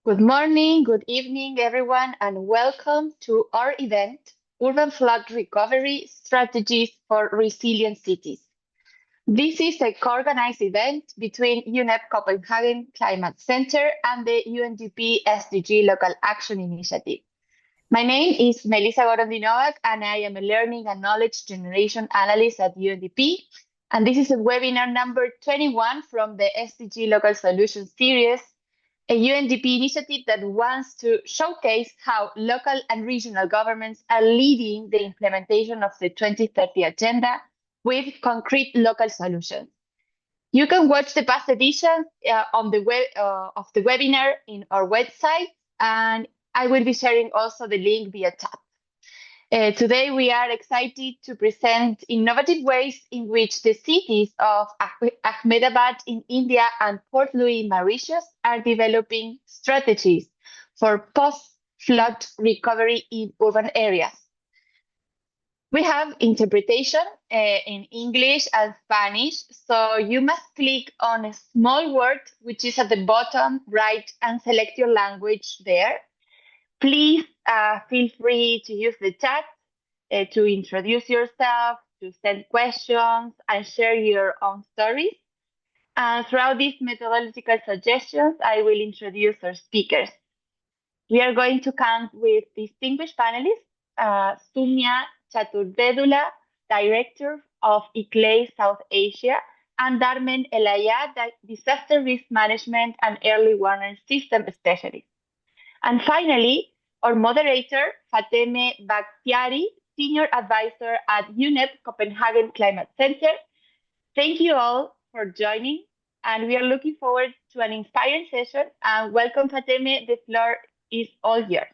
Good morning, good evening, everyone, and welcome to our event, Urban Flood Recovery Strategies for Resilient Cities. This is a co-organized event between UNEP Copenhagen Climate Center and the UNDP SDG Local Action Initiative. My name is Melissa Gorondinovac, and I am a Learning and Knowledge Generation Analyst at UNDP. And this is a webinar number 21 from the SDG Local Solutions Series, a UNDP initiative that wants to showcase how local and regional governments are leading the implementation of the 2030 Agenda with concrete local solutions. You can watch the past editions on the web of the webinar in our website, and I will be sharing also the link via chat. Today, we are excited to present innovative ways in which the cities of Ahmedabad in India and Port Louis in Mauritius are developing strategies for post-flood recovery in urban areas. We have interpretation in English and Spanish, so you must click on a small word which is at the bottom right and select your language there. Please feel free to use the chat to introduce yourself, to send questions, and share your own stories. And throughout these methodological suggestions, I will introduce our speakers. We are going to count with distinguished panelists, Soumya Chaturvedula, Director of ICLEI South Asia, and Dharmen Elayat, Disaster Risk Management and Early Warning System Specialist. And finally, our moderator, Fateme Bakhtiari, Senior Advisor at UNEP Copenhagen Climate Center. Thank you all for joining, and we are looking forward to an inspiring session. And welcome, Fateme. The floor is all yours.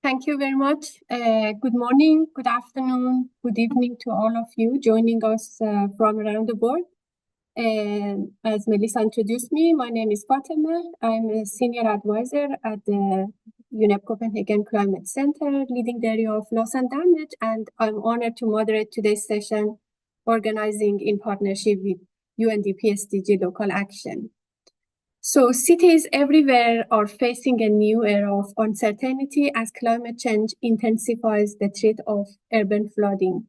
Thank you very much. Good morning, good afternoon, good evening to all of you joining us from around the world. As Melissa introduced me, my name is Fateme. I'm a senior advisor at the UNEP Copenhagen Climate Center, leading the area of loss and damage, and I'm honored to moderate today's session, organizing in partnership with UNDP SDG Local Action. So cities everywhere are facing a new era of uncertainty as climate change intensifies the threat of urban flooding.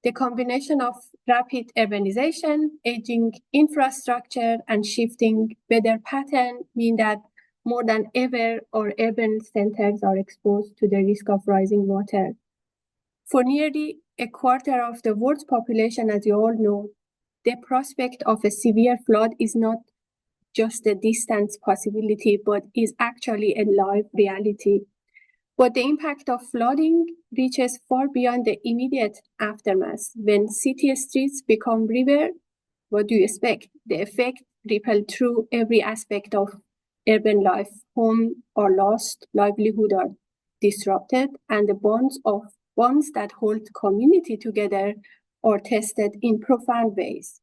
The combination of rapid urbanization, aging infrastructure, and shifting weather patterns mean that more than ever, our urban centers are exposed to the risk of rising water. For nearly a quarter of the world's population, as you all know, the prospect of a severe flood is not just a distant possibility, but is actually a live reality. But the impact of flooding reaches far beyond the immediate aftermath. When city streets become river, what do you expect? The effect ripples through every aspect of urban life. Homes are lost, livelihood are disrupted, and the bonds that hold community together are tested in profound ways.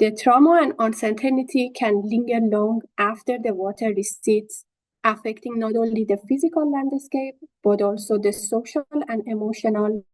The trauma and uncertainty can linger long after the water recedes, affecting not only the physical landscape, but also the social and emotional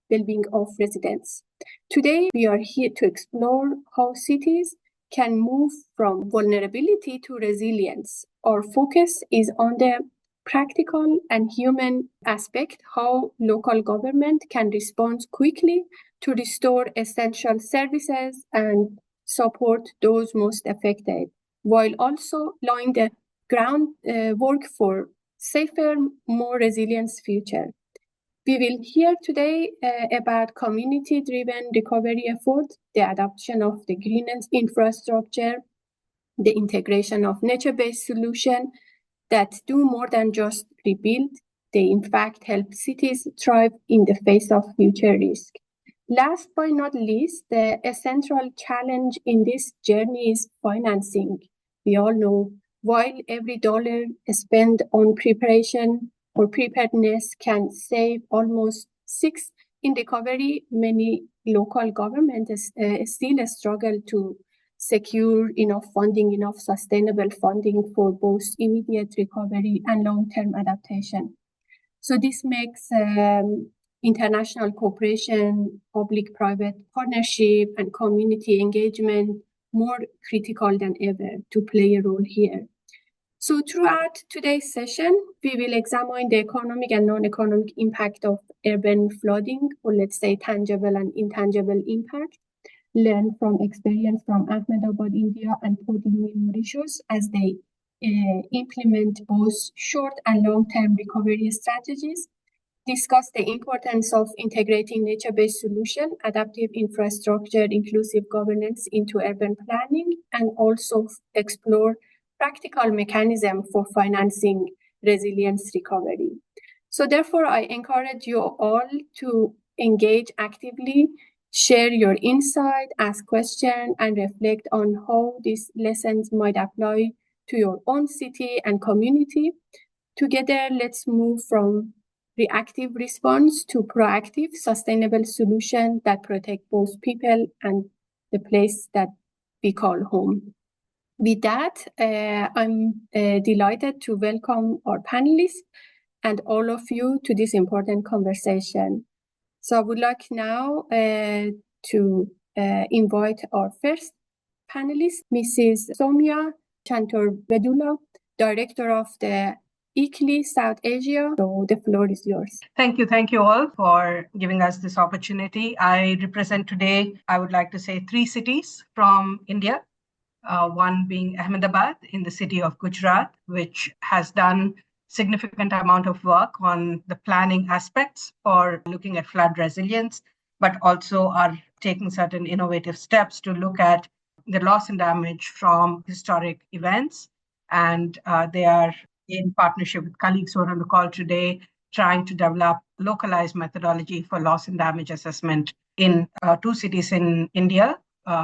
well-being of residents. Today, we are here to explore how cities can move from vulnerability to resilience. Our focus is on the practical and human aspect, how local government can respond quickly to restore essential services and support those most affected, while also laying the groundwork for safer, more resilient future. We will hear today about community-driven recovery efforts, the adoption of the green infrastructure, the integration of nature-based solutions that do more than just rebuild. They in fact help cities thrive in the face of future risk. Last but not least, the central challenge in this journey is financing. We all know while every dollar spent on preparation or preparedness can save almost 6 in recovery, many local governments still struggle to secure enough funding, enough sustainable funding for both immediate recovery and long-term adaptation. So this makes international cooperation, public-private partnership, and community engagement more critical than ever to play a role here. So throughout today's session, we will examine the economic and non-economic impact of urban flooding, or let's say tangible and intangible impact, learn from experience from Ahmedabad, India, and Port Louis, Mauritius, as they implement both short and long-term recovery strategies, discuss the importance of integrating nature-based solutions, adaptive infrastructure, inclusive governance into urban planning, and also explore practical mechanism for financing resilience recovery. So therefore, I encourage you all to engage actively, share your insight, ask questions, and reflect on how these lessons might apply to your own city and community. Together, let's move from reactive response to proactive, sustainable solution that protect both people and the place that we call home. With that, I'm delighted to welcome our panelists and all of you to this important conversation. So I would like now to invite our first panelist, Mrs. Soumya Chantorvedula, Director of the ICLEI South Asia. So the floor is yours. Thank you all for giving us this opportunity. I represent today, I would like to say, 3 cities from India. One being Ahmedabad in the city of Gujarat, which has done significant amount of work on the planning aspects for looking at flood resilience, but also are taking certain innovative steps to look at the loss and damage from historic events. And they are in partnership with colleagues who are on the call today, trying to develop localized methodology for loss and damage assessment in 2 cities in India,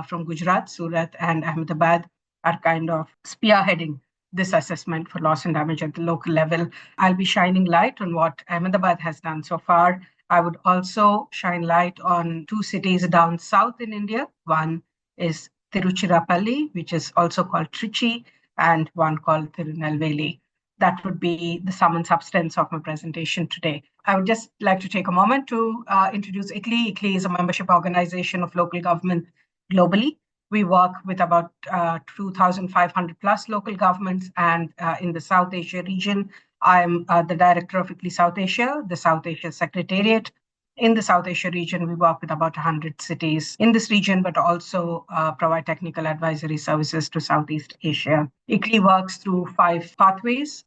from Gujarat, Surat and Ahmedabad, are kind of spearheading this assessment for loss and damage at the local level. I'll be shining light on what Ahmedabad has done so far. I would also shine light on 2 cities down south in India. One is Tiruchirappalli, which is also called Trichy, and one called Tirunelveli. That would be the sum and substance of my presentation today. I would just like to take a moment to introduce ICLEI. ICLEI is a membership organization of local government globally. We work with about 2,500 plus local governments, and in the South Asia region, I'm the director of ICLEI South Asia, the South Asia Secretariat. In the South Asia region, we work with about 100 cities in this region, but also provide technical advisory services to Southeast Asia. ICLEI works through 5 pathways: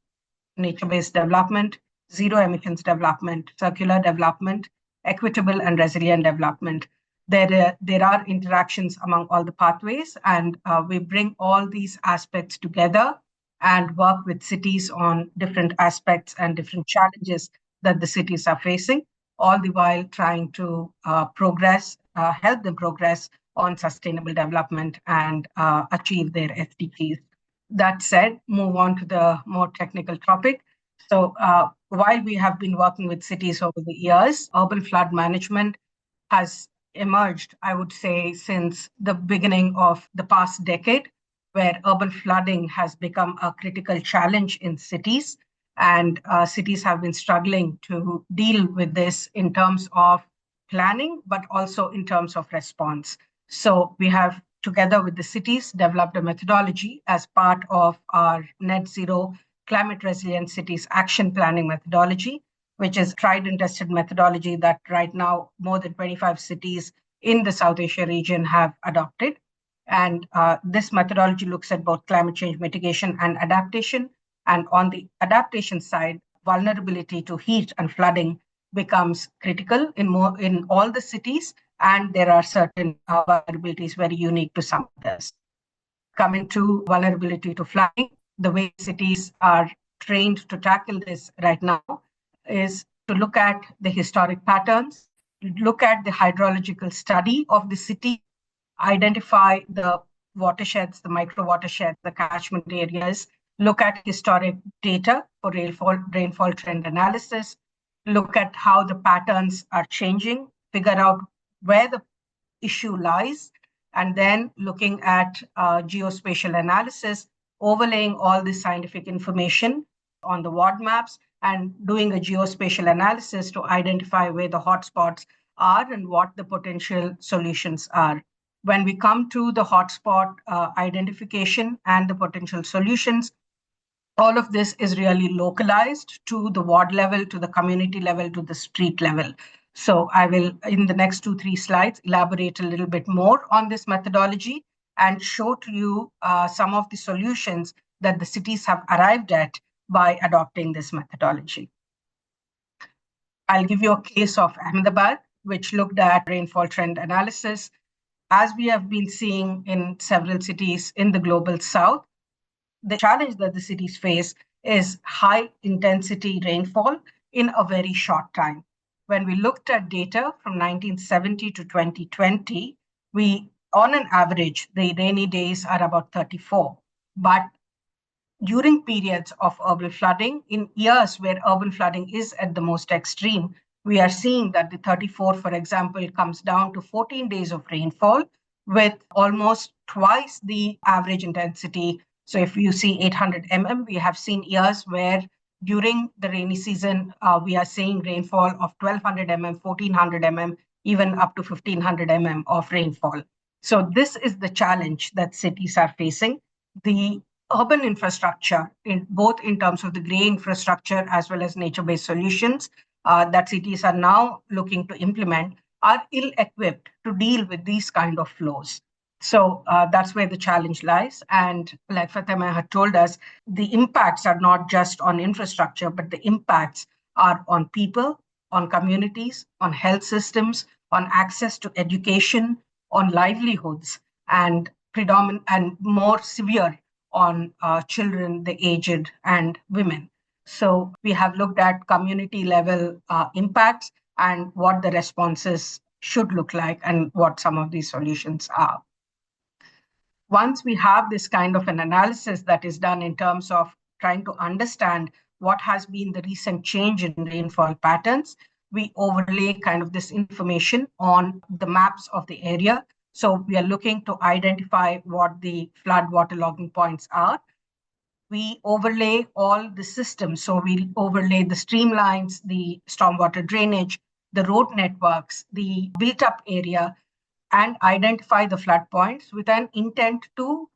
nature-based development, zero emissions development, circular development, equitable and resilient development. There are interactions among all the pathways, and we bring all these aspects together and work with cities on different aspects and different challenges that the cities are facing, all the while trying to help them progress on sustainable development and achieve their SDGs. That said, move on to the more technical topic. So while we have been working with cities over the years, urban flood management has emerged, I would say, since the beginning of the past decade, where urban flooding has become a critical challenge in cities. And cities have been struggling to deal with this in terms of planning, but also in terms of response. So we have, together with the cities, developed a methodology as part of our Net Zero Climate Resilient Cities Action Planning methodology, which is tried and tested methodology that right now more than 25 cities in the South Asia region have adopted. And this methodology looks at both climate change mitigation and adaptation. And on the adaptation side, vulnerability to heat and flooding becomes critical in all the cities, and there are certain vulnerabilities very unique to some others. Coming to vulnerability to flooding, the way cities are trained to tackle this right now is to look at the historic patterns, look at the hydrological study of the city, identify the watersheds, the micro watersheds, the catchment areas, look at historic data for rainfall trend analysis, look at how the patterns are changing, figure out where the issue lies, and then looking at geospatial analysis, overlaying all this scientific information on the WOD maps and doing a geospatial analysis to identify where the hotspots are and what the potential solutions are. When we come to the hotspot identification and the potential solutions, All of this is really localized to the ward level, to the community level, to the street level. So I will, in the next 2-3 slides, elaborate a little bit more on this methodology and show to you some of the solutions that the cities have arrived at by adopting this methodology. I'll give you a case of Ahmedabad, which looked at rainfall trend analysis. As we have been seeing in several cities in the global south, the challenge that the cities face is high intensity rainfall in a very short time. When we looked at data from 1970 to 2020, on an average, the rainy days are about 34. But during periods of urban flooding, in years where urban flooding is at the most extreme, we are seeing that the 34, for example, comes down to 14 days of rainfall with almost twice the average intensity. So if you see 800 mm, we have seen years where during the rainy season, we are seeing rainfall of 1200 mm, 1400 mm, even up to 1500 mm of rainfall. So this is the challenge that cities are facing. The urban infrastructure, both in terms of the grey infrastructure as well as nature-based solutions that cities are now looking to implement, are ill-equipped to deal with these kind of flows. So that's where the challenge lies. And like Fatima had told us, the impacts are not just on infrastructure, but the impacts are on people, on communities, on health systems, on access to education, on livelihoods, and predominant and more severe on children, the aged, and women. So we have looked at community level impacts and what the responses should look like and what some of these solutions are. Once we have this kind of an analysis that is done in terms of trying to understand what has been the recent change in rainfall patterns, we overlay kind of this information on the maps of the area. So we are looking to identify what the flood waterlogging points are. We overlay all the systems. So we overlay the streamlines, the stormwater drainage, the road networks, the built up area, and identify the flood points with an intent to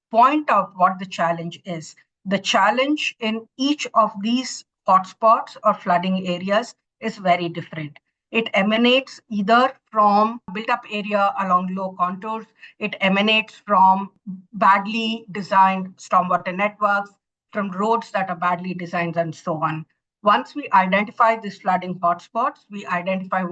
point out what the challenge is. The challenge in each of these hotspots or flooding areas is very different. It emanates either from built-up area along low contours, it emanates from badly designed stormwater networks, from roads that are badly designed, and so on. Once we identify these flooding hotspots, we identify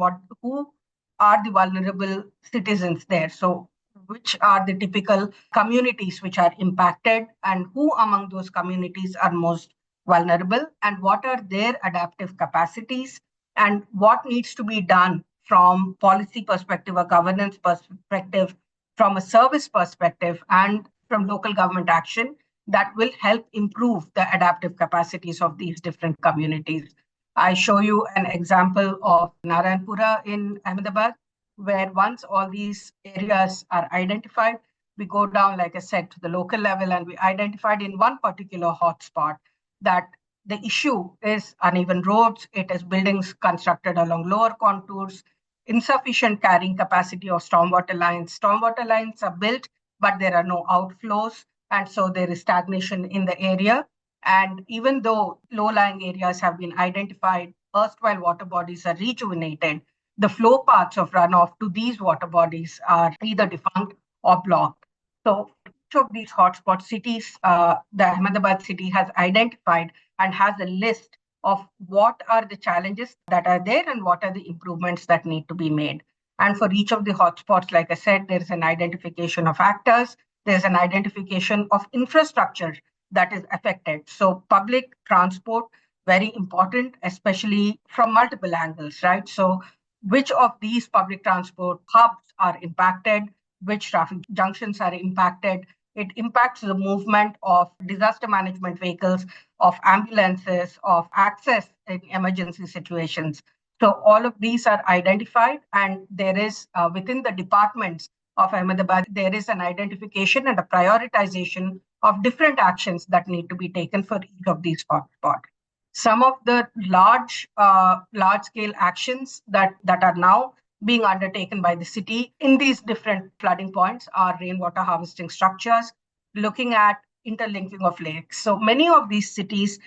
who are the vulnerable citizens there. So which are the typical communities which are impacted and who among those communities are most vulnerable and what are their adaptive capacities and what needs to be done from policy perspective, a governance perspective, from a service perspective, and from local government action that will help improve the adaptive capacities of these different communities. I show you an example of Narayanpura in Ahmedabad, where once all these areas are identified, we go down, like I said, to the local level, and we identified in one particular hotspot that the issue is uneven roads, it is buildings constructed along lower contours, insufficient carrying capacity of stormwater lines. Stormwater lines are built, but there are no outflows, and so there is stagnation in the area. And even though low-lying areas have been identified, erstwhile water bodies are rejuvenated, the flow paths of runoff to these water bodies are either defunct or blocked. So each of these hotspot cities, the Ahmedabad city has identified and has a list of what are the challenges that are there and what are the improvements that need to be made. And for each of the hotspots, like I said, there's an identification of actors, there's an identification of infrastructure that is affected. So public transport, very important, especially from multiple angles, right? So which of these public transport hubs are impacted, which traffic junctions are impacted. It impacts the movement of disaster management vehicles, of ambulances, of access in emergency situations. So all of these are identified, and there is within the departments of Ahmedabad, there is an identification and a prioritization of different actions that need to be taken for each of these hotspots. Some of the large-scale actions that are now being undertaken by the city in these different flooding points are rainwater harvesting structures, looking at interlinking of lakes. So many of these cities,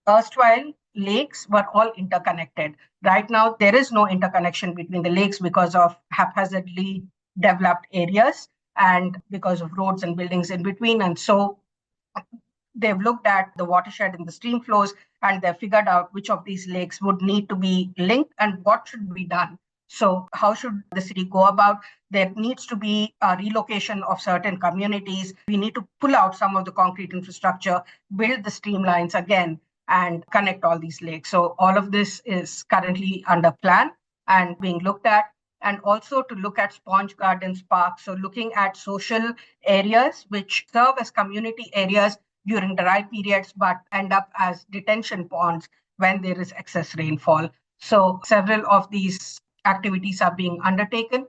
erstwhile lakes, were all interconnected. Right now, there is no interconnection between the lakes because of haphazardly developed areas and because of roads and buildings in between. And so they've looked at the watershed and the stream flows, and they've figured out which of these lakes would need to be linked and what should be done. So how should the city go about? There needs to be a relocation of certain communities. We need to pull out some of the concrete infrastructure, build the streamlines again, and connect all these lakes. So all of this is currently under plan and being looked at. And also to look at sponge gardens, parks. So looking at social areas which serve as community areas during dry periods, but end up as detention ponds when there is excess rainfall. So several of these activities are being undertaken.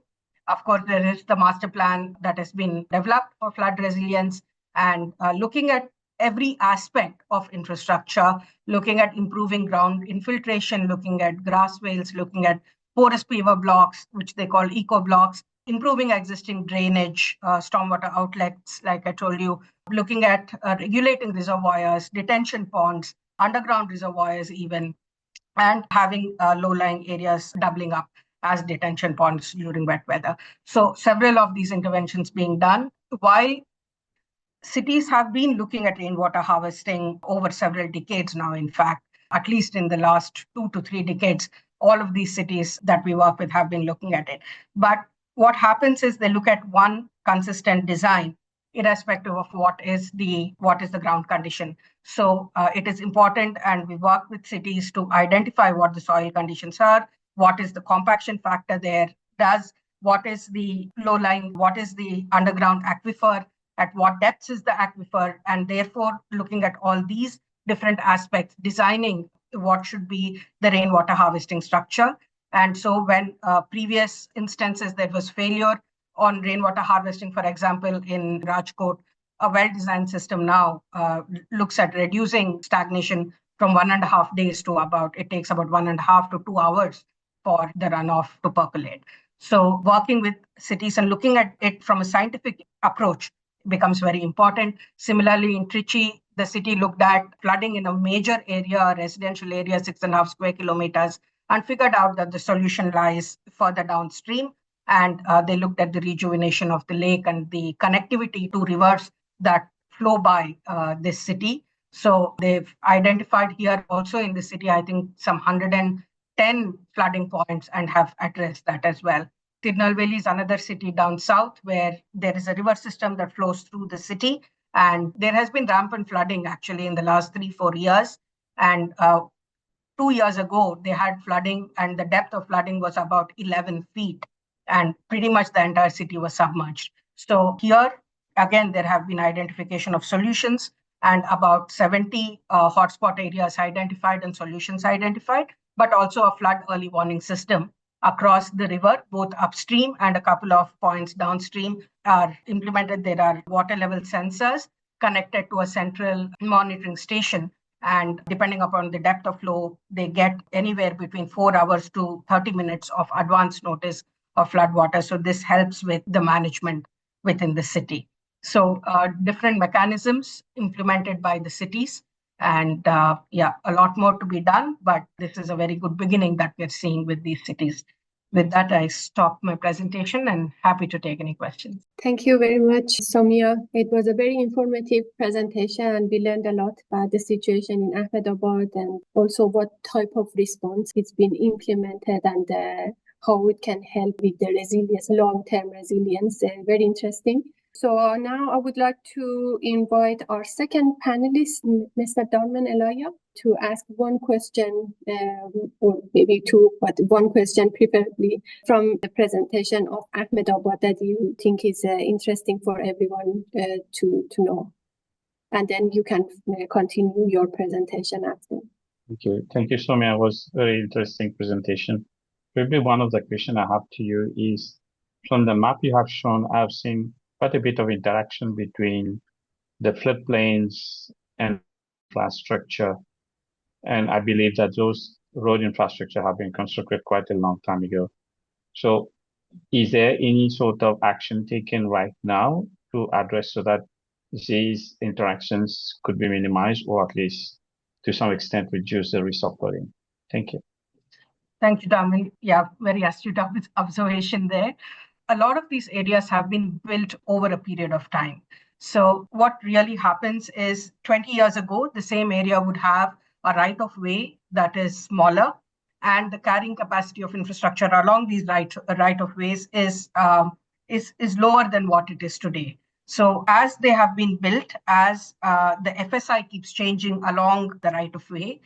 Of course, there is the master plan that has been developed for flood resilience, and looking at every aspect of infrastructure, looking at improving ground infiltration, looking at grass swales, looking at porous paver blocks, which they call eco blocks, improving existing drainage, stormwater outlets, like I told you, looking at regulating reservoirs, detention ponds, underground reservoirs even, and having low-lying areas doubling up as detention ponds during wet weather. So several of these interventions being done, while cities have been looking at rainwater harvesting over several decades now. In fact, at least in the last 2 to 3 decades, all of these cities that we work with have been looking at it. But what happens is they look at one consistent design, irrespective of what is the ground condition. So it is important, and we work with cities to identify what the soil conditions are, what is the compaction factor there, what is the low-lying, what is the underground aquifer, at what depths is the aquifer, and therefore looking at all these different aspects, designing what should be the rainwater harvesting structure. And so when previous instances there was failure on rainwater harvesting, for example, in Rajkot, a well-designed system now looks at reducing stagnation from 1.5 days to it takes about 1.5 to 2 hours for the runoff to percolate. So working with cities and looking at it from a scientific approach becomes very important. Similarly, in Trichy, the city looked at flooding in a major area, a residential area, 6.5 square kilometers, and figured out that the solution lies further downstream. And they looked at the rejuvenation of the lake and the connectivity to rivers that flow by this city. So they've identified here also in the city, I think, some 110 flooding points and have addressed that as well. Tirunelveli is another city down south where there is a river system that flows through the city. And there has been rampant flooding actually in the last 3-4 years. And 2 years ago, they had flooding, and the depth of flooding was about 11 feet. And pretty much the entire city was submerged. So here, again, there have been identification of solutions, and about 70 hotspot areas identified and solutions identified, but also a flood early warning system across the river, both upstream and a couple of points downstream are implemented. There are water level sensors connected to a central monitoring station. And depending upon the depth of flow, they get anywhere between 4 hours to 30 minutes of advance notice of flood water. So this helps with the management within the city. So different mechanisms implemented by the cities. And a lot more to be done, but this is a very good beginning that we're seeing with these cities. With that, I stop my presentation and happy to take any questions. Thank you very much, Soumya. It was a very informative presentation, and we learned a lot about the situation in Ahmedabad and also what type of response is being implemented and how it can help with the resilience, long-term resilience. Very interesting. So now I would like to invite our second panelist, Mr. Darman Elia, to ask one question, or maybe two, but one question preferably from the presentation of Ahmedabad that you think is interesting for everyone to know. And then you can continue your presentation after. Thank you, Soumya. It was a very interesting presentation. Maybe one of the questions I have to you is, from the map you have shown, I've seen quite a bit of interaction between the floodplains and infrastructure. And I believe that those road infrastructure have been constructed quite a long time ago. So is there any sort of action taken right now to address so that these interactions could be minimized or at least to some extent reduce the risk of flooding. Thank you. Thank you, Darmin. Yeah, very astute observation there. A lot of these areas have been built over a period of time. So what really happens is 20 years ago, the same area would have a right of way that is smaller, and the carrying capacity of infrastructure along these right of ways is lower than what it is today. So as they have been built, as the FSI keeps changing along the right of way,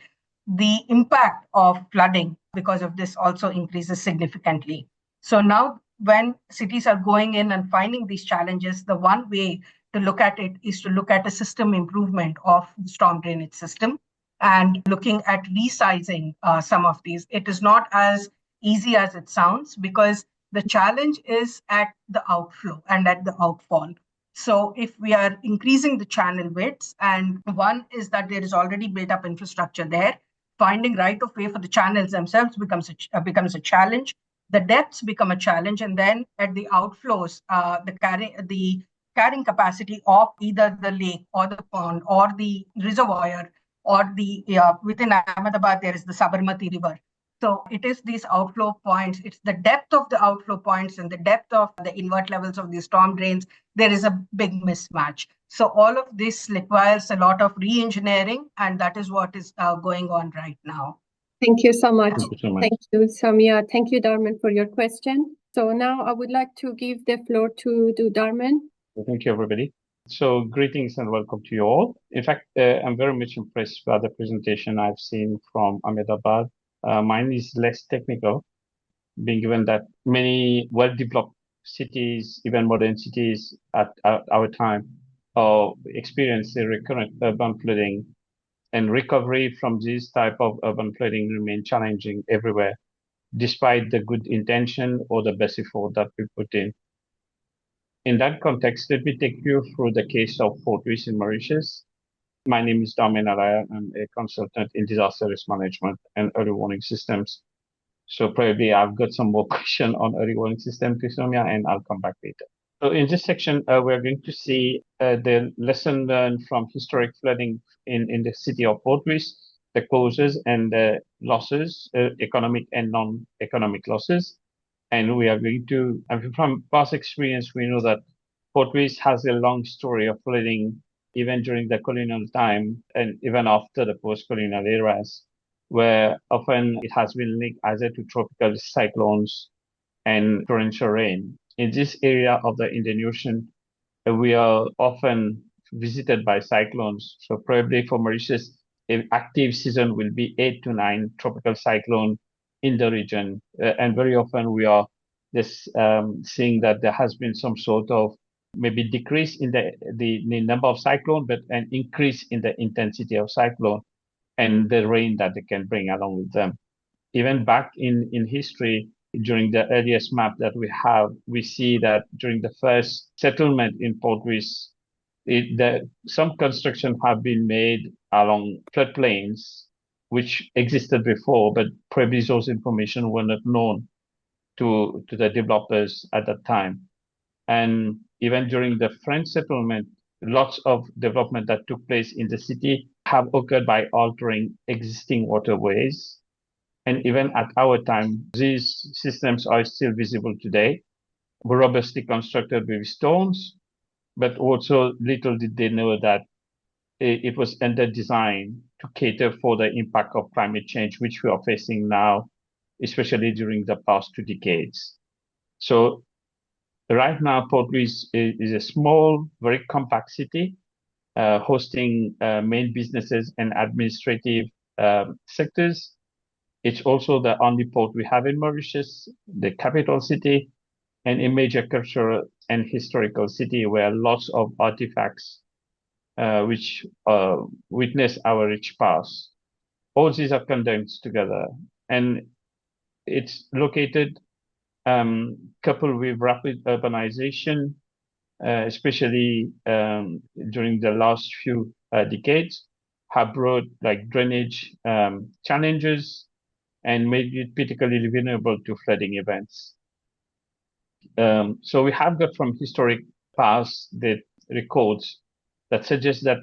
the impact of flooding because of this also increases significantly. So now when cities are going in and finding these challenges, the one way to look at it is to look at a system improvement of the storm drainage system and looking at resizing some of these. It is not as easy as it sounds because the challenge is at the outflow and at the outfall. So if we are increasing the channel widths, and one is that there is already built up infrastructure there, finding right of way for the channels themselves becomes a challenge. The depths become a challenge, and then at the outflows, the carrying capacity of either the lake or the pond or the reservoir or the within Ahmedabad there is the Sabarmati River. So it is these outflow points. It's the depth of the outflow points and the depth of the invert levels of the storm drains. There is a big mismatch. So all of this requires a lot of re-engineering, and that is what is going on right now. Thank you so much. Thank you so much. Thank you, Samia. Thank you, Darmin, for your question. So now I would like to give the floor to Darmin. Thank you, everybody. So greetings and welcome to you all. In fact, I'm very much impressed by the presentation I've seen from Ahmedabad. Mine is less technical, being given that many well-developed cities, even modern cities at our time, experience the recurrent urban flooding, and recovery from this type of urban flooding remain challenging everywhere, despite the good intention or the best effort that we put in. In that context, let me take you through the case of Fort Lewis in Mauritius. My name is Darmin Araya. I'm a consultant in disaster risk management and early warning systems. So probably I've got some more question on early warning system to Soumya, and I'll come back later. So in this section, we're going to see the lesson learned from historic flooding in the city of Fort Lewis, the causes and the losses, economic and non-economic losses. And we are going to, from past experience, we know that Fort Lewis has a long story of flooding, even during the colonial time and even after the post-colonial eras, where often it has been linked either to tropical cyclones and torrential rain. In this area of the Indian Ocean, we are often visited by cyclones. So probably for Mauritius, an active season will be 8 to 9 tropical cyclones in the region. And very often we are just seeing that there has been some sort of maybe decrease in the number of cyclones, but an increase in the intensity of cyclone and the rain that they can bring along with them. Even back in history, during the earliest map that we have, we see that during the first settlement in Port Louis, some construction have been made along floodplains, which existed before, but probably those information were not known to the developers at that time. And even during the French settlement, lots of development that took place in the city have occurred by altering existing waterways. And even at our time, these systems are still visible today, robustly constructed with stones, but also little did they know that it was under design to cater for the impact of climate change, which we are facing now, especially during the past 2 decades. So right now, Port Louis is a small, very compact city, hosting main businesses and administrative sectors. It's also the only port we have in Mauritius, the capital city, and a major cultural and historical city where lots of artifacts which witness our rich past. All these are condensed together, and it's located coupled with rapid urbanization, especially during the last few decades, have brought like drainage challenges and made it particularly vulnerable to flooding events. So we have got from historic past that records that suggests that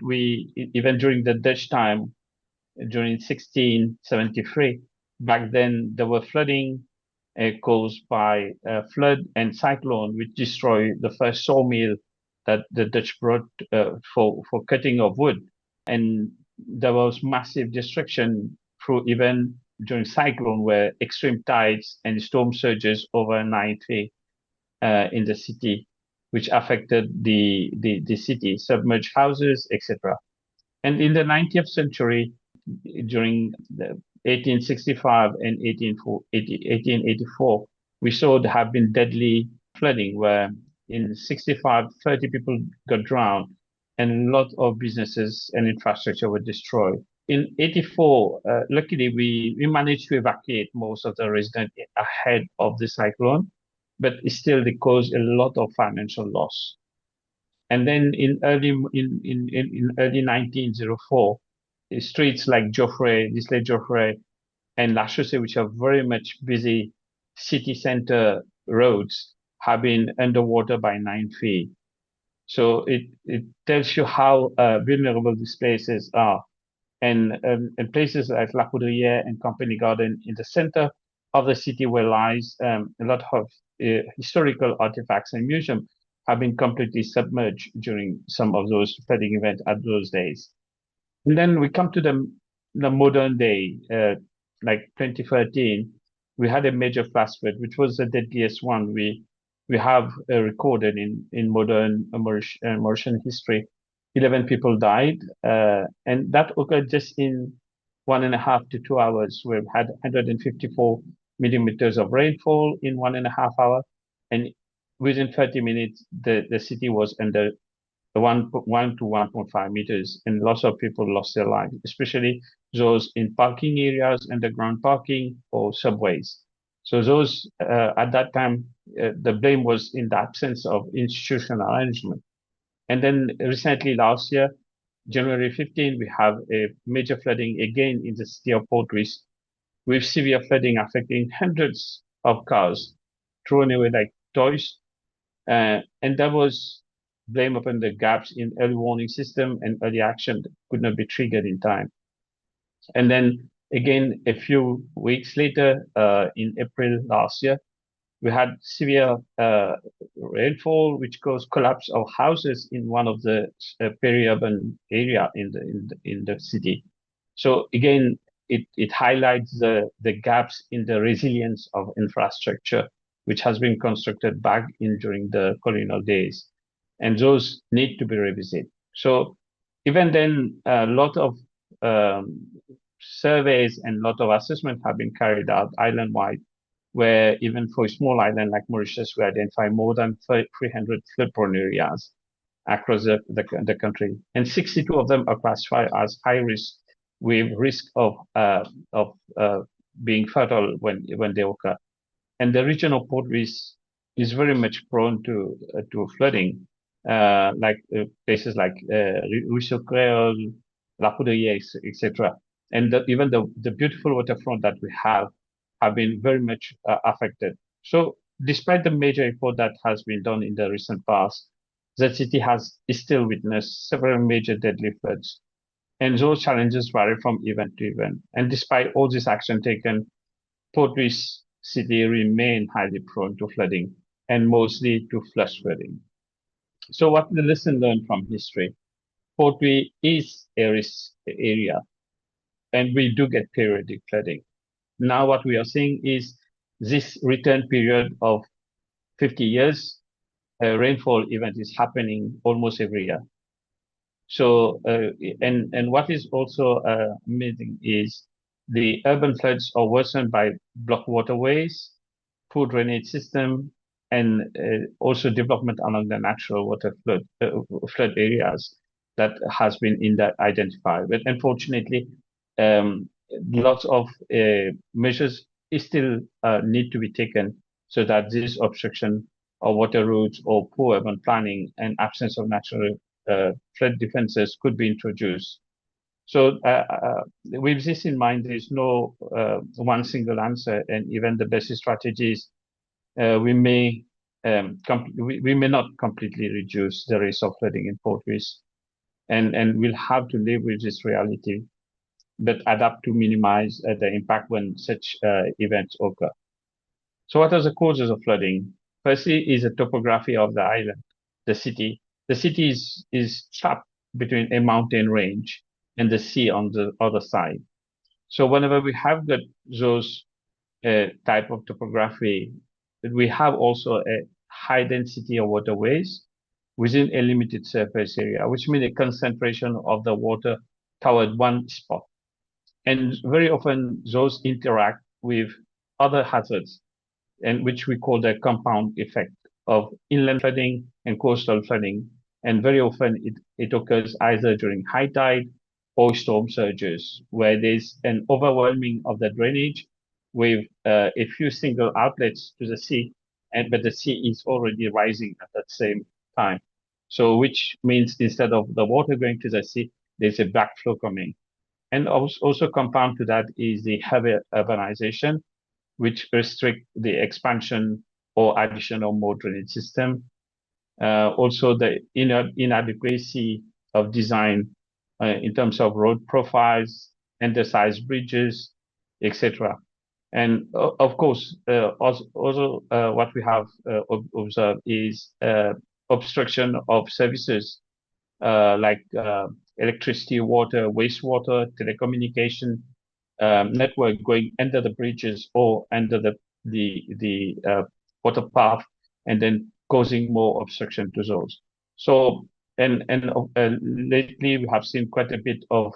even during the Dutch time, during 1673, back then there were flooding caused by flood and cyclone, which destroyed the first sawmill that the Dutch brought for cutting of wood. And there was massive destruction through even during cyclone, where extreme tides and storm surges over 9 feet in the city, which affected the city, submerged houses, etc. And in the 19th century, during the 1865 and 1884, we saw there have been deadly flooding where in 65, 30 people got drowned and a lot of businesses and infrastructure were destroyed. In 84, luckily, we managed to evacuate most of the residents ahead of the cyclone, but still they caused a lot of financial loss. And then in early 1904, streets like Geoffroy, Disley Geoffroy, and La Chaussée, which are very much busy city center roads, have been underwater by 9 feet. So it tells you how vulnerable these places are. And places like La Poudrière and Company Garden in the center of the city, where lies a lot of historical artifacts and museums, have been completely submerged during some of those flooding events at those days. And then we come to the modern day, like 2013, we had a major flash flood, which was the deadliest one we have recorded in modern Mauritian history. 11 people died, and that occurred just in 1.5 to 2 hours. We've had 154 millimeters of rainfall in 1.5 hours, and within 30 minutes, the city was under 1 to 1.5 meters, and lots of people lost their lives, especially those in parking areas, underground parking, or subways. So those, at that time, the blame was in the absence of institutional arrangement. And then recently, last year, January 15, we have a major flooding again in the city of Port-Louis, with severe flooding affecting hundreds of cars, thrown away like toys. And that was blame upon the gaps in early warning system and early action that could not be triggered in time. And then again, a few weeks later, in April last year, we had severe rainfall, which caused collapse of houses in one of the peri-urban area in the city. So again, it highlights the gaps in the resilience of infrastructure, which has been constructed back during the colonial days, and those need to be revisited. So even then, a lot of surveys and a lot of assessments have been carried out island-wide, where even for a small island like Mauritius, we identify more than 300 flood-prone areas across the country, and 62 of them are classified as high risk, with risk of being fatal when they occur. And the region of Port-Louis is very much prone to flooding, like places like Ruisseau Créole, La Poudrière, etc. And even the beautiful waterfront that we have been very much affected. So despite the major effort that has been done in the recent past, the city has still witnessed several major deadly floods. And those challenges vary from event to event. And despite all this action taken, Port-Louis city remain highly prone to flooding, and mostly to flash flooding. So what the lesson learned from history? Port-Louis is a risk area, and we do get periodic flooding. Now what we are seeing is this return period of 50 years, a rainfall event is happening almost every year. So, and what is also amazing is the urban floods are worsened by blocked waterways, poor drainage system, and also development along the natural water flood areas that has been identified. But unfortunately, lots of measures still need to be taken so that this obstruction of water routes or poor urban planning and absence of natural flood defenses could be introduced. So with this in mind, there is no one single answer, and even the best strategies, we may not completely reduce the risk of flooding in Port-Louis. and we'll have to live with this reality, but adapt to minimize the impact when such events occur. So what are the causes of flooding? Firstly is the topography of the island, the city. The city is trapped between a mountain range and the sea on the other side. So whenever we have got those type of topography, we have also a high density of waterways within a limited surface area, which means a concentration of the water toward one spot. And very often those interact with other hazards, and which we call the compound effect of inland flooding and coastal flooding. And very often it occurs either during high tide or storm surges, where there's an overwhelming of the drainage with a few single outlets to the sea, but the sea is already rising at that same time. So which means instead of the water going to the sea, there's a backflow coming. And also compound to that is the heavy urbanization, which restrict the expansion or addition of more drainage system. Also the inadequacy of design in terms of road profiles, undersized bridges, etc. And of course, also what we have observed is obstruction of services like electricity, water, wastewater, telecommunication network going under the bridges or under the water path, and then causing more obstruction to those. So and lately we have seen quite a bit of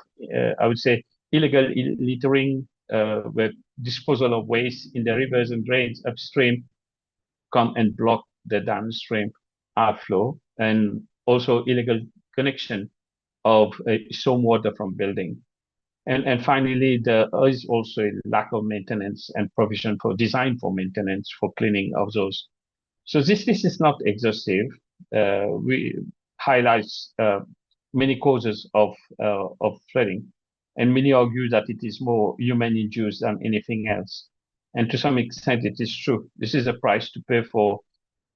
I would say illegal littering, where disposal of waste in the rivers and drains upstream come and block the downstream outflow, and also illegal connection of stormwater from building. And finally, there is also a lack of maintenance and provision for design for maintenance for cleaning of those. So this list is not exhaustive. We highlights many causes of flooding, and many argue that it is more human-induced than anything else. And to some extent, it is true. This is a price to pay for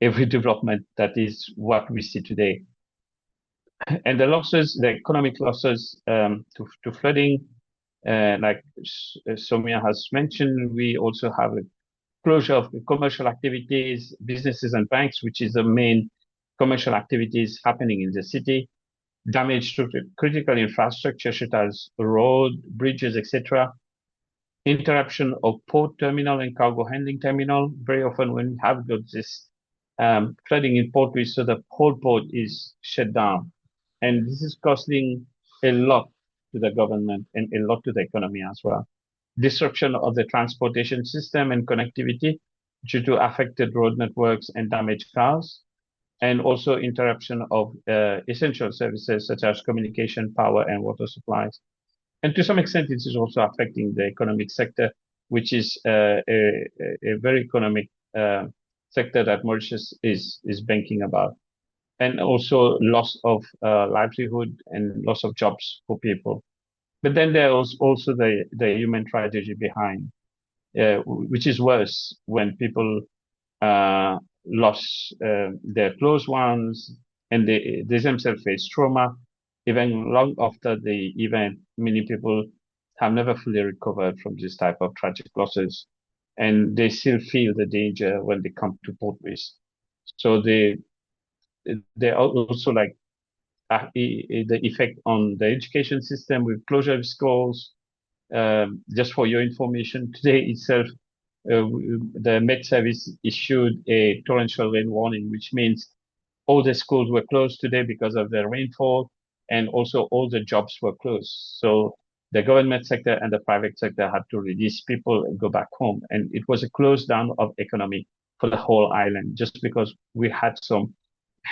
every development that is what we see today. And the losses, the economic losses to flooding, like Soumya has mentioned, we also have a closure of commercial activities, businesses and banks, which is the main commercial activities happening in the city, damage to critical infrastructure such as road, bridges, etc., interruption of port terminal and cargo handling terminal. Very often when we have got this flooding in portways, so the whole port is shut down. And this is costing a lot to the government and a lot to the economy as well. Disruption of the transportation system and connectivity due to affected road networks and damaged cars, and also interruption of essential services such as communication, power, and water supplies. And to some extent, it is also affecting the economic sector, which is a very economic sector that Mauritius is banking about. And also loss of livelihood and loss of jobs for people. But then there is also the human tragedy behind, which is worse when people lost their close ones and they themselves face trauma. Even long after the event, many people have never fully recovered from this type of tragic losses, and they still feel the danger when they come to portways. So they also like the effect on the education system with closure of schools. Just for your information, today itself, the Met Service issued a torrential rain warning, which means all the schools were closed today because of the rainfall, and also all the jobs were closed. So the government sector and the private sector had to release people and go back home. And it was a close down of economy for the whole island, just because we had some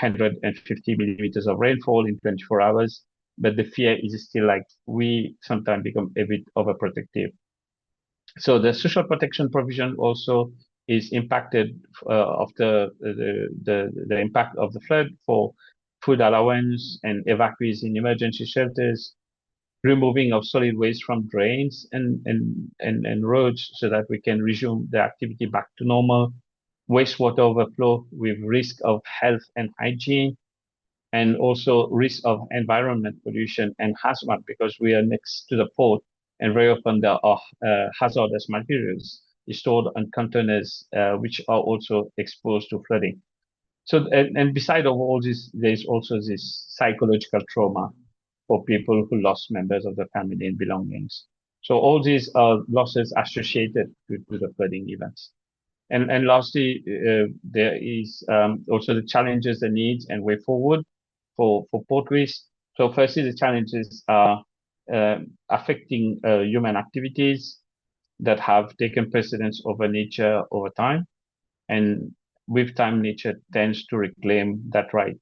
150 millimeters of rainfall in 24 hours. But the fear is still like we sometimes become a bit overprotective. So the social protection provision also is impacted of the impact of the flood for food allowance and evacuees in emergency shelters, removing of solid waste from drains and roads so that we can resume the activity back to normal, wastewater overflow with risk of health and hygiene, and also risk of environment pollution and hazmat, because we are next to the port, and very often there are hazardous materials stored on containers, which are also exposed to flooding. So, and beside of all this, there's also this psychological trauma for people who lost members of the family and belongings. So all these are losses associated with the flooding events. And lastly, there is also the challenges, the needs, and way forward for Port Reitz. So firstly, the challenges are affecting human activities that have taken precedence over nature over time. And with time, nature tends to reclaim that right.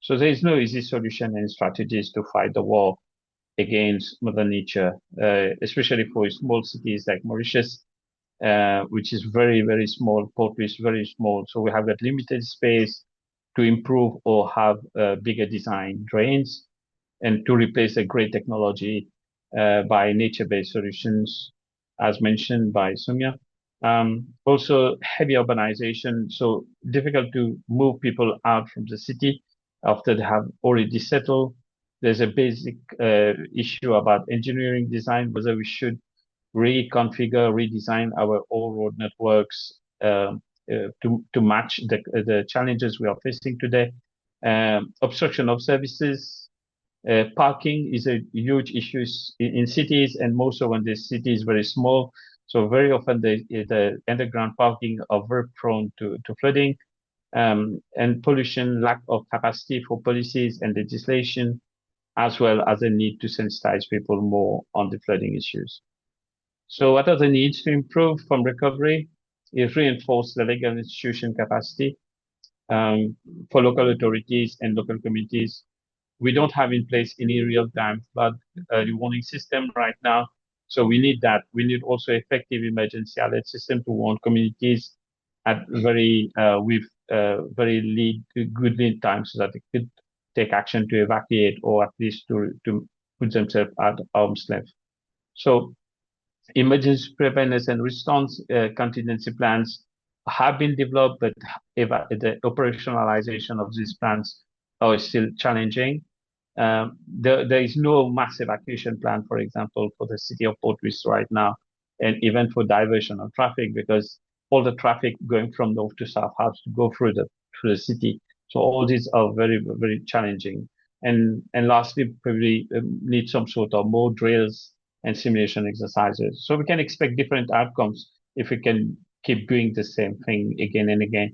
So there is no easy solution and strategies to fight the war against Mother Nature, especially for small cities like Mauritius, which is very, very small. Port Reitz is very small. So we have got limited space to improve or have bigger design drains, and to replace a great technology by nature-based solutions, as mentioned by Sumya. Also heavy urbanization, so difficult to move people out from the city after they have already settled. There's a basic issue about engineering design, whether we should reconfigure, redesign our all road networks to match the challenges we are facing today. Obstruction of services. Parking is a huge issue in cities, and most of when the city is very small. So very often the underground parking are very prone to flooding, and pollution, lack of capacity for policies and legislation, as well as a need to sensitize people more on the flooding issues. So what are the needs to improve from recovery? Is reinforce the legal institution capacity for local authorities and local communities. We don't have in place any real-time flood early warning system right now. So we need that. We need also effective emergency alert system to warn communities at very good lead time, so that they could take action to evacuate, or at least to put themselves at arm's length. So emergency preparedness and response contingency plans have been developed, but the operationalization of these plans are still challenging. There is no mass evacuation plan, for example, for the city of Port Reitz right now, and even for diversion of traffic, because all the traffic going from north to south has to go through the city. So all these are very, very challenging. And lastly, probably need some sort of more drills and simulation exercises. So we can expect different outcomes if we can keep doing the same thing again and again.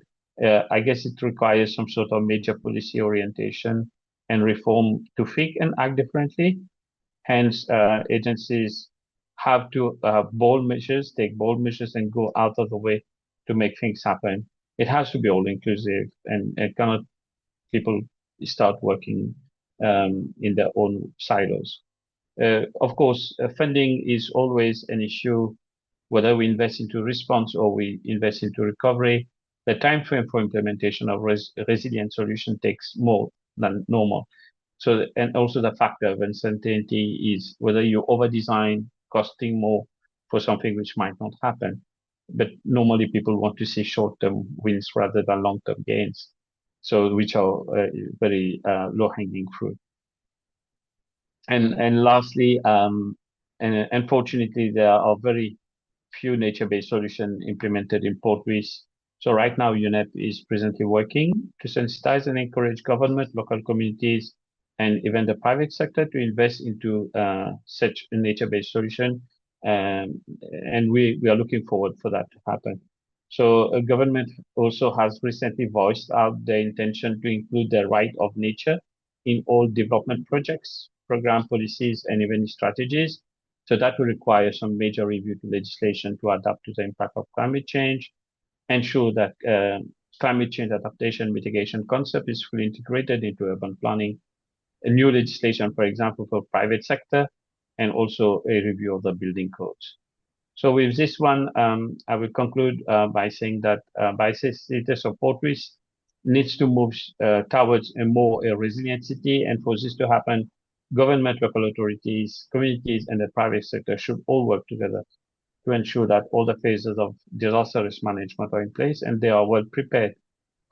I guess it requires some sort of major policy orientation and reform to think and act differently. Hence, agencies have to take bold measures and go out of the way to make things happen. It has to be all inclusive, and cannot people start working in their own silos. Of course, funding is always an issue, whether we invest into response or we invest into recovery. The time frame for implementation of resilient solution takes more than normal. So, and also the factor of uncertainty is whether you over-design, costing more for something which might not happen. But normally people want to see short-term wins rather than long-term gains. So, which are very low-hanging fruit. And lastly, and unfortunately, there are very few nature-based solutions implemented in Port Reitz. So right now, UNEP is presently working to sensitize and encourage government, local communities, and even the private sector to invest into such a nature-based solution. And we are looking forward for that to happen. So government also has recently voiced out their intention to include the right of nature in all development projects, program policies, and even strategies. So that will require some major review to legislation to adapt to the impact of climate change, ensure that climate change adaptation mitigation concept is fully integrated into urban planning, a new legislation, for example, for private sector, and also a review of the building codes. So with this one, I will conclude by saying that Biocity of Port Reitz needs to move towards a more resilient city, and for this to happen, government, local authorities, communities, and the private sector should all work together to ensure that all the phases of disaster risk management are in place and they are well prepared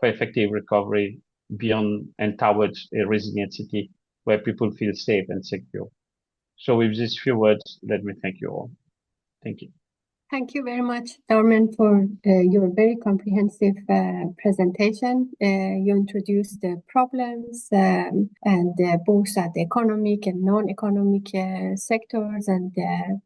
for effective recovery beyond and towards a resilient city where people feel safe and secure. So with these few words, let me thank you all. Thank you. Thank you very much, Darman, for your very comprehensive presentation. You introduced the problems and both at the economic and non-economic sectors and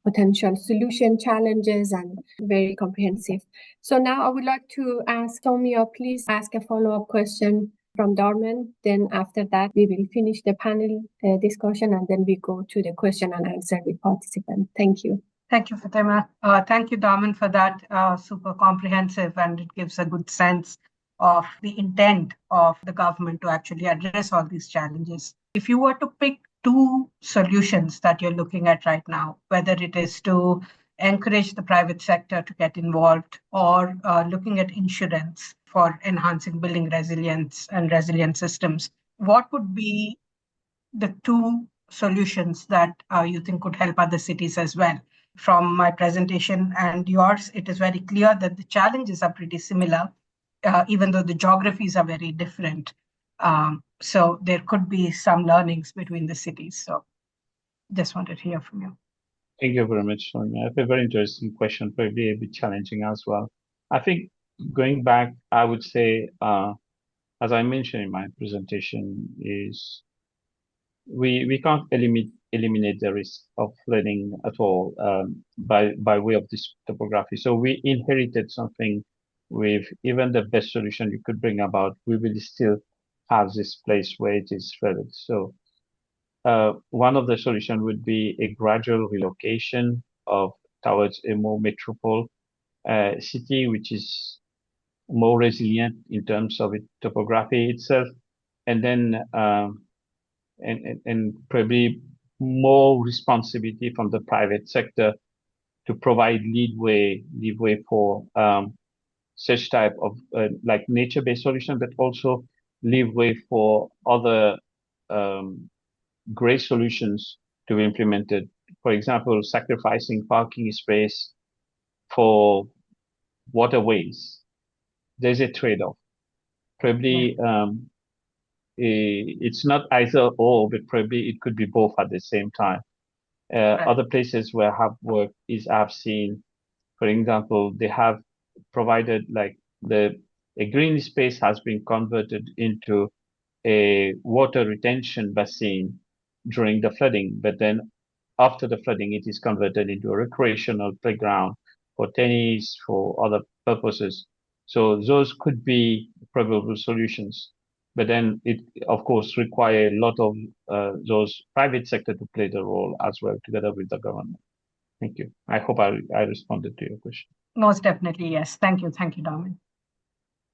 potential solution challenges, and very comprehensive. So now I would like to ask Soumya, please ask a follow-up question from Darman. Then after that, we will finish the panel discussion, and then we go to the question and answer with participants. Thank you. Thank you, Fatima. Thank you, Darman, for that super comprehensive, and it gives a good sense of the intent of the government to actually address all these challenges. If you were to pick two solutions that you're looking at right now, whether it is to encourage the private sector to get involved or looking at insurance for enhancing building resilience and resilient systems, what would be the two solutions that you think could help other cities as well? From my presentation and yours, it is very clear that the challenges are pretty similar, even though the geographies are very different. So there could be some learnings between the cities. So just wanted to hear from you. Thank you very much, Soumya. That's a very interesting question, probably a bit challenging as well. I think going back, I would say, as I mentioned in my presentation, is we can't eliminate the risk of flooding at all by way of this topography. So we inherited something with even the best solution you could bring about. We will still have this place where it is flooded. So one of the solutions would be a gradual relocation towards a more metropole city, which is more resilient in terms of its topography itself, and then and probably more responsibility from the private sector to provide leeway for such type of like nature-based solution, but also leeway for other great solutions to be implemented. For example, sacrificing parking space for waterways. There's a trade-off. Probably it's not either or, but probably it could be both at the same time. Other places where I have worked I've seen, for example, they have provided like a green space has been converted into a water retention basin during the flooding, but then after the flooding, it is converted into a recreational playground for tennis, for other purposes. So those could be probable solutions. But then it, of course, require a lot of those private sector to play the role as well, together with the government. Thank you. I hope I responded to your question. Most definitely, yes. Thank you. Thank you, Darman.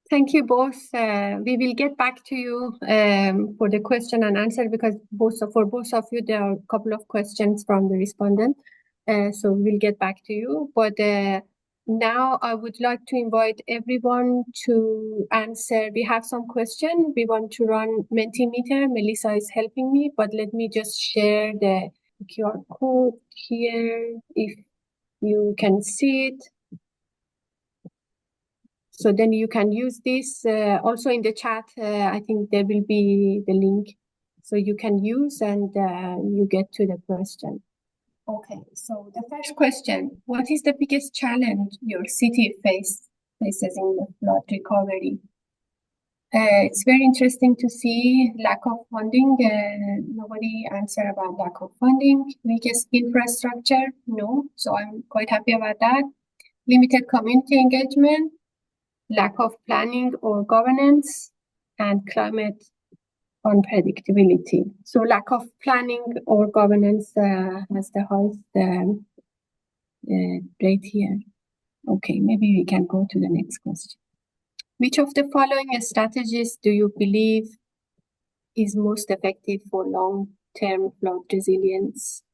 Thank you both. We will get back to you for the question and answer, because for both of you, there are a couple of questions from the respondent. So we'll get back to you. But now I would like to invite everyone to answer. We have some questions. We want to run Mentimeter. Melissa is helping me, but let me just share the QR code here if you can see it. So then you can use this also in the chat. I think there will be the link, so you can use and you get to the question. Okay, so the first question: what is the biggest challenge your city faces in the flood recovery? It's very interesting to see lack of funding. Nobody answered about lack of funding. Weakest infrastructure, no. So I'm quite happy about that. Limited community engagement. Lack of planning or governance, and climate unpredictability. So lack of planning or governance has the highest rate here. Okay, maybe we can go to the next question. Which of the following strategies do you believe is most effective for long-term flood resilience?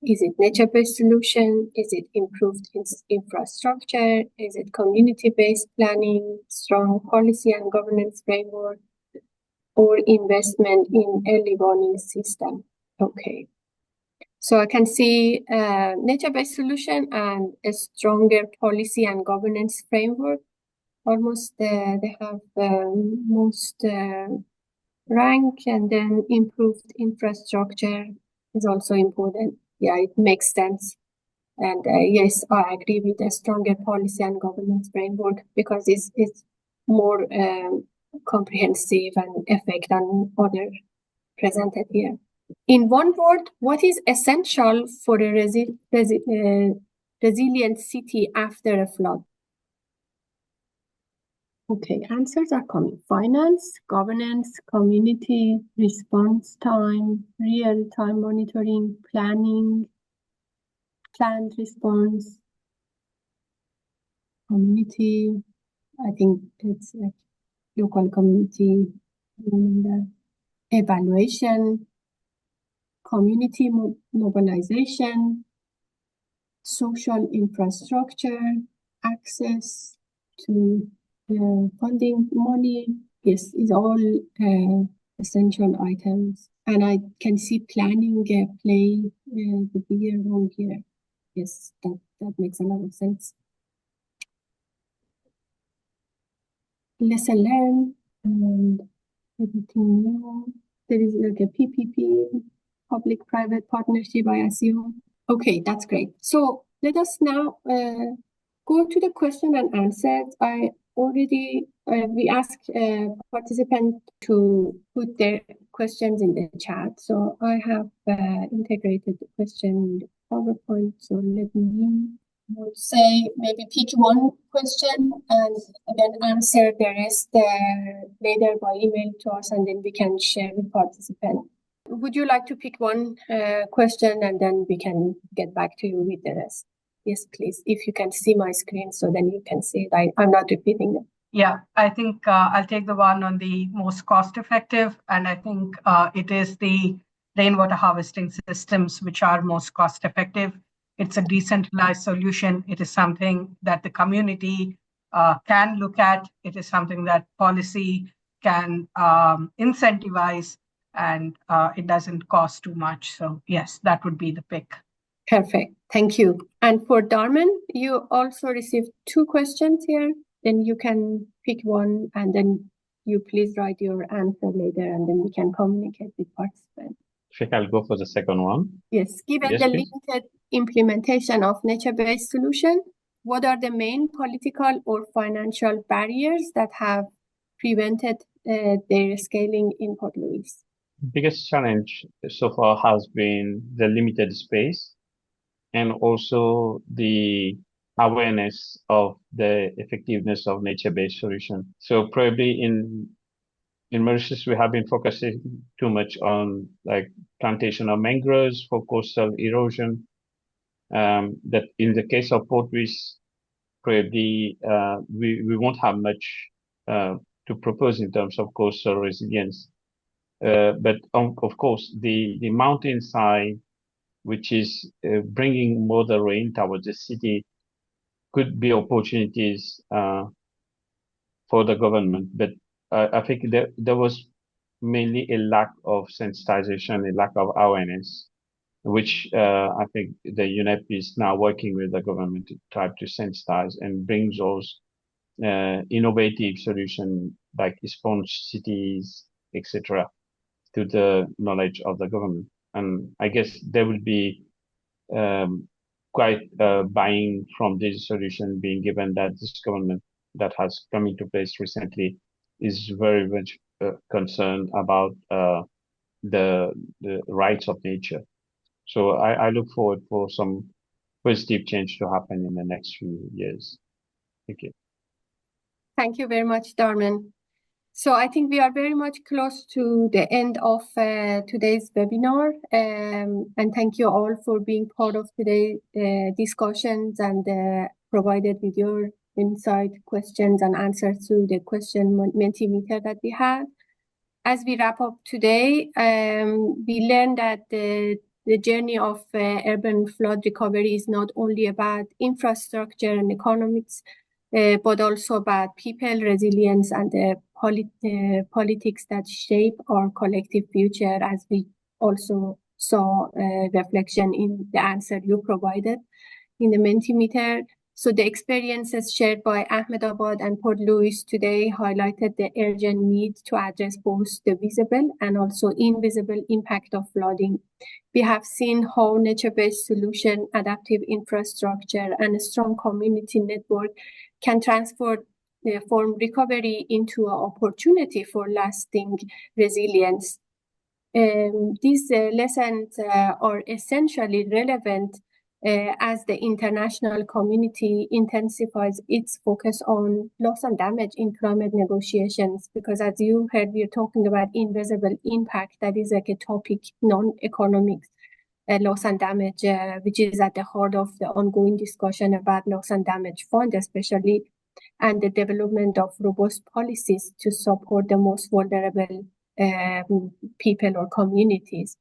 Is it nature-based solution? Is it improved infrastructure? Is it community-based planning, strong policy and governance framework, or investment in early warning system? Okay. So I can see nature-based solution and a stronger policy and governance framework. almost they have most rank, and then improved infrastructure is also important. Yeah, it makes sense. And yes, I agree with a stronger policy and governance framework because it's more comprehensive and effect than other presented here. In one word, what is essential for a resilient city after a flood? Okay, answers are coming. Finance, governance, community, response time, real-time monitoring, planning, planned response, community. I think it's like local community, and evaluation, community mobilization, social infrastructure, access to funding money. Yes, is all essential items. And I can see planning play the bigger role here. Yes, that makes a lot of sense. Lesson learned and everything new. There is like a PPP, public-private partnership, I assume. Okay, that's great. So let us now go to the question and answers. I already, we asked participants to put their questions in the chat. So I have integrated the question in the PowerPoint. So let me say maybe pick one question and then answer the rest later by email to us, and then we can share with participants. Would you like to pick one question and then we can get back to you with the rest? Yes, please. If you can see my screen, so then you can see it. I'm not repeating them. Yeah, I think I'll take the one on the most cost effective. And I think it is the rainwater harvesting systems which are most cost effective. It's a decentralized solution. It is something that the community can look at. It is something that policy can incentivize, and it doesn't cost too much. So yes, that would be the pick. Perfect. Thank you. And for Dharman, you also received 2 questions here. Then you can pick one, and then you please write your answer later, and then we can communicate with participants. I think I'll go for the second one. Yes, given Yes, the please. limited implementation of nature-based solution, what are the main political or financial barriers that have prevented their scaling in Port Louis? Biggest challenge so far has been the limited space and also the awareness of the effectiveness of nature-based solution. So probably in Mauritius, we have been focusing too much on like plantation of mangroves for coastal erosion. That in the case of Port Louis, probably we won't have much to propose in terms of coastal resilience. But of course, the mountainside, which is bringing more the rain towards the city, could be opportunities for the government. But I think there was mainly a lack of sensitization, a lack of awareness, which I think the UNEP is now working with the government to try to sensitize and bring those innovative solutions like sponge cities, etc., to the knowledge of the government. And I guess there will be quite buying from this solution, being given that this government that has come into place recently is very much concerned about the rights of nature. So I look forward for some positive change to happen in the next few years. Thank you. Thank you very much, Dharman. So I think we are very much close to the end of today's webinar. And thank you all for being part of today's discussions and provided with your insight, questions, and answers to the question Mentimeter that we had. As we wrap up today, we learned that the journey of urban flood recovery is not only about infrastructure and economics, but also about people, resilience, and the politics that shape our collective future, as we also saw reflection in the answer you provided in the Mentimeter. So the experiences shared by Ahmedabad and Port Louis today highlighted the urgent need to address both the visible and also invisible impact of flooding. We have seen how nature-based solution, adaptive infrastructure, and a strong community network can transform recovery into an opportunity for lasting resilience. These lessons are essentially relevant as the international community intensifies its focus on loss and damage in climate negotiations, because as you heard, we're talking about invisible impact. That is like a topic, non-economic loss and damage, which is at the heart of the ongoing discussion about loss and damage fund, especially, and the development of robust policies to support the most vulnerable people or communities.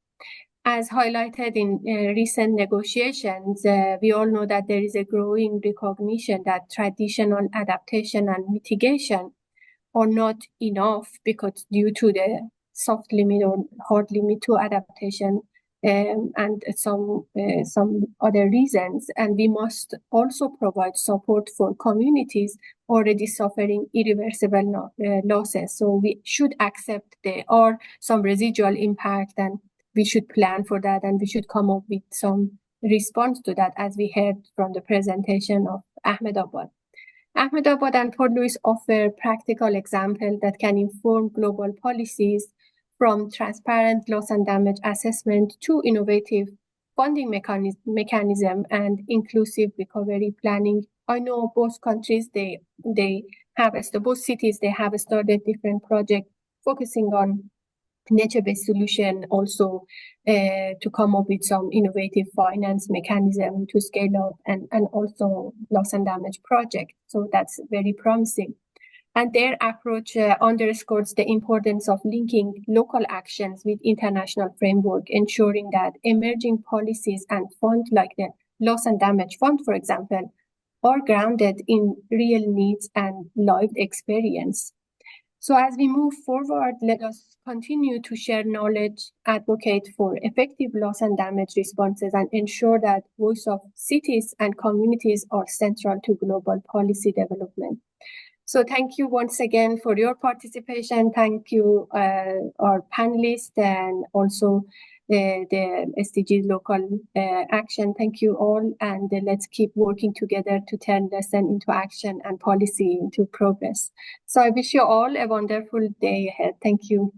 As highlighted in recent negotiations, we all know that there is a growing recognition that traditional adaptation and mitigation are not enough because due to the soft limit or hard limit to adaptation and some other reasons. And we must also provide support for communities already suffering irreversible losses. So we should accept there are some residual impact, and we should plan for that, and we should come up with some response to that, as we heard from the presentation of Ahmedabad. Ahmedabad and Port Louis offer practical examples that can inform global policies, from transparent loss and damage assessment to innovative funding mechanism and inclusive recovery planning. I know both countries, both cities, they have started different projects focusing on nature-based solution, also to come up with some innovative finance mechanism to scale up and also loss and damage project. So that's very promising. And their approach underscores the importance of linking local actions with international framework, ensuring that emerging policies and funds like the Loss and Damage Fund, for example, are grounded in real needs and lived experience. So as we move forward, let us continue to share knowledge, advocate for effective loss and damage responses, and ensure that voice of cities and communities are central to global policy development. So thank you once again for your participation. Thank you, our panelists, and also the SDGs local action. Thank you all, and let's keep working together to turn lesson into action and policy into progress. So I wish you all a wonderful day ahead. Thank you.